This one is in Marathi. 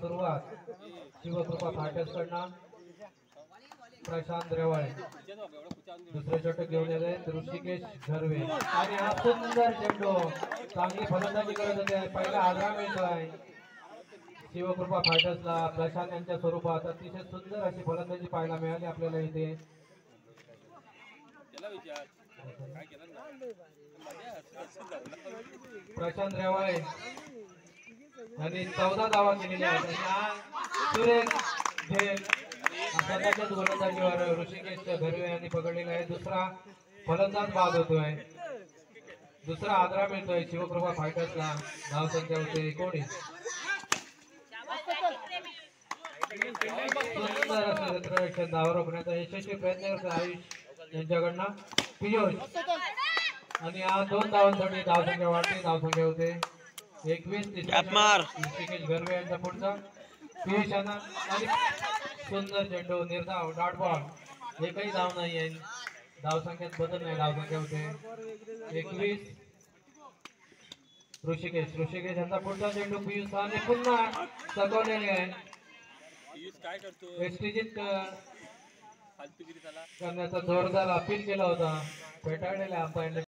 सुरुवात शिवकृपा फाटस कडनं प्रशांत रेवाळे दुसरे षटक घेऊन येत आहेत ऋषिकेश घरवे आणि हा सुंदर चेंडू चांगली फलंदाजी करत होते पहिला आधार मिळतोय शिवकृपा फायटर्सला प्रशांत यांच्या स्वरूपात अतिशय सुंदर अशी फलंदाजी पाहायला मिळाली आपल्याला इथे प्रशांत रेवाळे यांनी 14 धावा केलेल्या आहेत सुरेख झेल स्वतःच्याच गोलंदाजीवर ऋषिकेश घरवे यांनी पकडलेला आहे दुसरा फलंदाज बाद होतोय दुसरा आदरा मिळतोय शिवकृपा फायटर्सला धावसंख्या होते 19 सुंदर असं क्षेत्ररक्षण धावा रोखण्याचा यशस्वी प्रयत्न करतो आयुष यांच्याकडनं पियुष आणि हा 2 धावांसाठी धावसंख्या वाढते धावसंख्या होते 21 ऋषिकेश घरवे यांचा पुढचा पियुष यांना आणि सुंदर चेंडू निर्धाव डॉट बॉल एकही धाव नाही आहे धावसंख्येत बदल नाही धावसंख्या होते 21 ऋषिकेश यांचा पुढचा चेंडू पियुष आणि पुन्हा चकवलेले आहे एसटीजीत करण्याचा जोरदार अपील केला होता फेटाळलेला अंपायरने